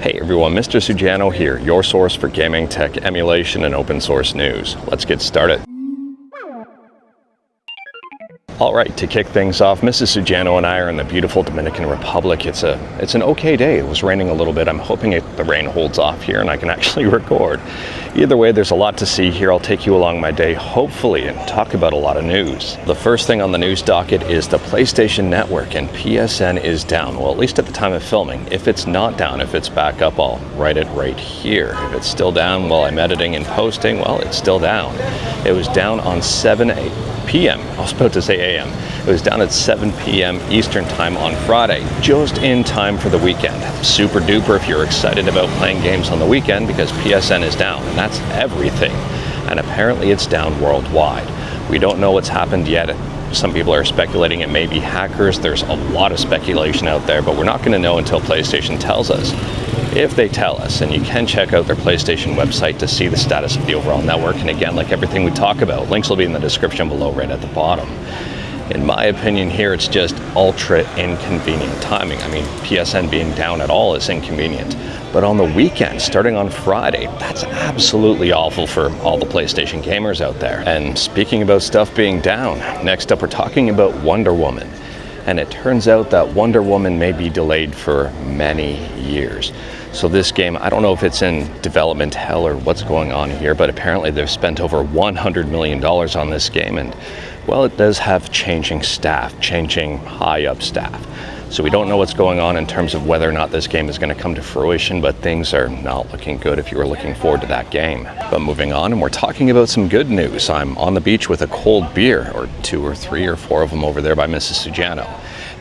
Hey everyone, Mr. Sujano here, your source for gaming, tech, emulation, and open source news. Let's get started. Alright, to kick things off, Mrs. Sujano and I are in the beautiful Dominican Republic. It's an okay day. It was raining a little bit. I'm hoping the rain holds off here and I can actually record. Either way, there's a lot to see here. I'll take you along my day, hopefully, and talk about a lot of news. The first thing on the news docket is the PlayStation Network, and PSN is down. Well, at least at the time of filming. If it's not down, if it's back up, I'll write it right here. If it's still down while I'm editing and posting, well, it's still down. It was down on 7 p.m. I was about to say a.m. It was down at 7 p.m. Eastern time on Friday, just in time for the weekend. Super duper if you're excited about playing games on the weekend, because PSN is down, and that's everything. And apparently it's down worldwide. We don't know what's happened yet. Some people are speculating it may be hackers. There's a lot of speculation out there, but we're not going to know until PlayStation tells us. If they tell us, and you can check out their PlayStation website to see the status of the overall network, and again, like everything we talk about, links will be in the description below right at the bottom. In my opinion here, it's just ultra inconvenient timing. I mean, PSN being down at all is inconvenient. But on the weekend, starting on Friday, that's absolutely awful for all the PlayStation gamers out there. And speaking about stuff being down, next up we're talking about Wonder Woman. And it turns out that Wonder Woman may be delayed for many years. So this game, I don't know if it's in development hell or what's going on here, but apparently they've spent over $100 million on this game, and well, it does have changing staff, changing high-up staff. So we don't know what's going on in terms of whether or not this game is going to come to fruition, but things are not looking good if you were looking forward to that game. But moving on, and we're talking about some good news. I'm on the beach with a cold beer, or 2 or 3 or 4 of them over there by Mrs. Sujano.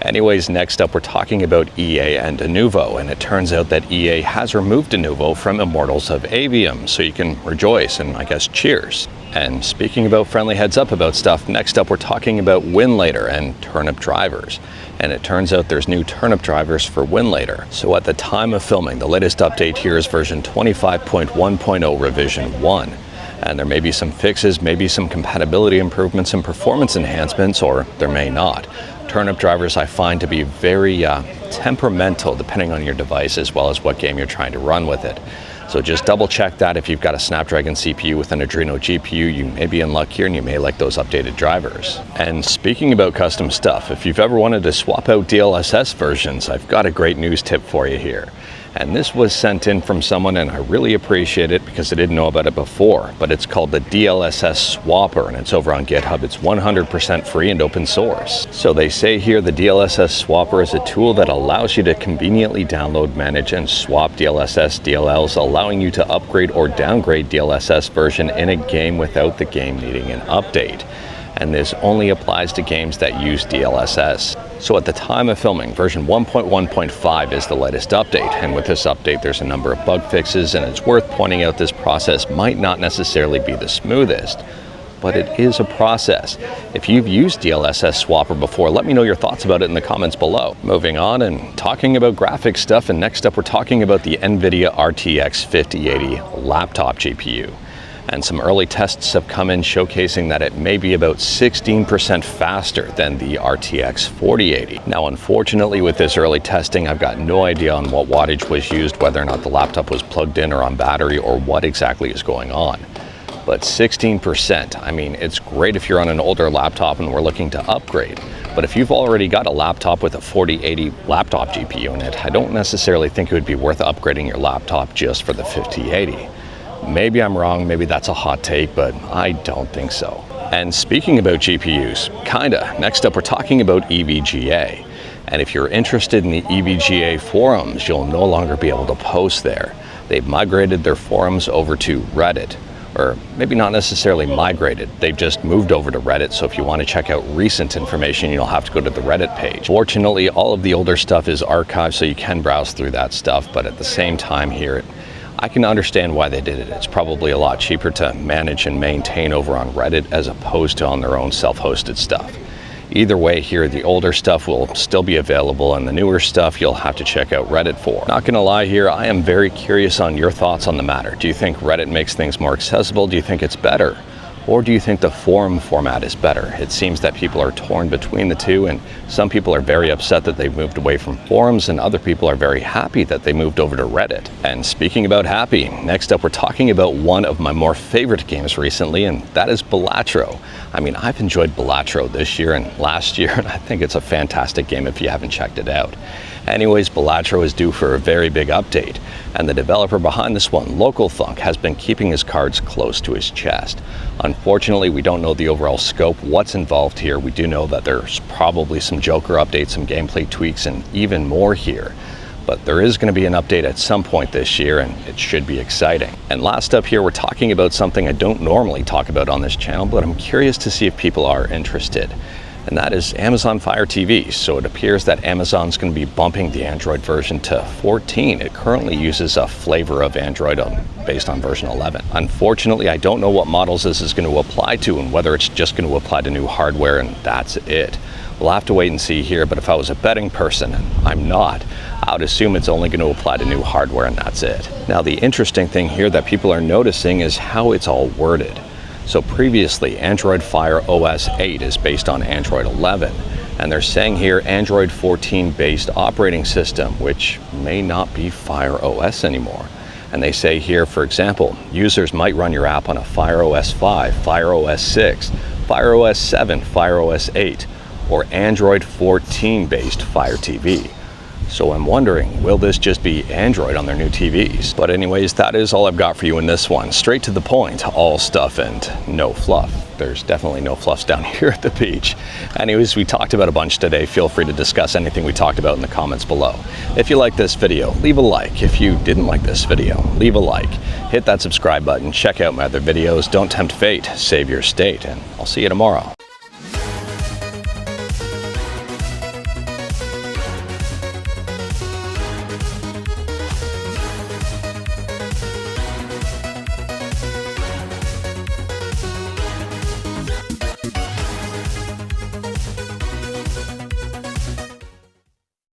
Anyways, next up we're talking about EA and Denuvo, and it turns out that EA has removed Denuvo from Immortals of Aveum, so you can rejoice and I guess cheers. And speaking about friendly heads up about stuff, next up we're talking about Winlator and Turnip drivers. And it turns out there's new Turnip drivers for Winlator. So at the time of filming, the latest update here is version 25.1.0 revision 1. And there may be some fixes, maybe some compatibility improvements and performance enhancements, or there may not. Turnip drivers I find to be very temperamental depending on your device as well as what game you're trying to run with it. So just double check that. If you've got a Snapdragon CPU with an Adreno GPU, you may be in luck here and you may like those updated drivers. And speaking about custom stuff, if you've ever wanted to swap out DLSS versions, I've got a great news tip for you here. And this was sent in from someone, and I really appreciate it because I didn't know about it before, but it's called the DLSS Swapper, and it's over on GitHub. It's 100% free and open source. So they say here the DLSS Swapper is a tool that allows you to conveniently download, manage, and swap DLSS DLLs, allowing you to upgrade or downgrade DLSS version in a game without the game needing an update. And this only applies to games that use DLSS. So at the time of filming, version 1.1.5 is the latest update, and with this update there's a number of bug fixes, and it's worth pointing out this process might not necessarily be the smoothest, but it is a process. If you've used DLSS Swapper before, let me know your thoughts about it in the comments below. Moving on and talking about graphics stuff, and next up we're talking about the Nvidia RTX 5080 laptop GPU. And some early tests have come in showcasing that it may be about 16% faster than the RTX 4080. Now, unfortunately, with this early testing, I've got no idea on what wattage was used, whether or not the laptop was plugged in or on battery, or what exactly is going on. But 16%, I mean, it's great if you're on an older laptop and we're looking to upgrade. But if you've already got a laptop with a 4080 laptop GPU in it, I don't necessarily think it would be worth upgrading your laptop just for the 5080. Maybe I'm wrong, maybe that's a hot take, but I don't think so. And speaking about GPUs, kinda, next up we're talking about EVGA. And if you're interested in the EVGA forums, you'll no longer be able to post there. They've migrated their forums over to Reddit, or maybe not necessarily migrated, they've just moved over to Reddit, so if you want to check out recent information, you'll have to go to the Reddit page. Fortunately, all of the older stuff is archived, so you can browse through that stuff, but at the same time here, I can understand why they did it. It's probably a lot cheaper to manage and maintain over on Reddit as opposed to on their own self-hosted stuff. Either way here, the older stuff will still be available, and the newer stuff you'll have to check out Reddit for. Not gonna lie here, I am very curious on your thoughts on the matter. Do you think Reddit makes things more accessible? Do you think it's better? Or do you think the forum format is better? It seems that people are torn between the two, and some people are very upset that they've moved away from forums, and other people are very happy that they moved over to Reddit. And speaking about happy, next up we're talking about one of my more favorite games recently, and that is Balatro. I mean, I've enjoyed Balatro this year and last year, and I think it's a fantastic game if you haven't checked it out. Anyways, Balatro is due for a very big update, and the developer behind this one, Local Thunk, has been keeping his cards close to his chest. Unfortunately, we don't know the overall scope, what's involved here. We do know that there's probably some Joker updates, some gameplay tweaks, and even more here. But there is going to be an update at some point this year, and it should be exciting. And last up here, we're talking about something I don't normally talk about on this channel, but I'm curious to see if people are interested. And that is Amazon Fire TV. So it appears that Amazon's going to be bumping the Android version to 14. It currently uses a flavor of Android based on version 11. Unfortunately, I don't know what models this is going to apply to and whether it's just going to apply to new hardware and that's it. We'll have to wait and see here, but if I was a betting person, and I'm not, I would assume it's only going to apply to new hardware and that's it. Now, the interesting thing here that people are noticing is how it's all worded. So previously, Android Fire OS 8 is based on Android 11, and they're saying here Android 14 based operating system, which may not be Fire OS anymore. And they say here, for example, users might run your app on a Fire OS 5, Fire OS 6, Fire OS 7, Fire OS 8, or Android 14 based Fire TV. So I'm wondering, will this just be Android on their new TVs? But anyways, that is all I've got for you in this one. Straight to the point, all stuff and no fluff. There's definitely no fluffs down here at the beach. Anyways, we talked about a bunch today. Feel free to discuss anything we talked about in the comments below. If you like this video, leave a like. If you didn't like this video, leave a like. Hit that subscribe button, check out my other videos. Don't tempt fate, save your state, and I'll see you tomorrow.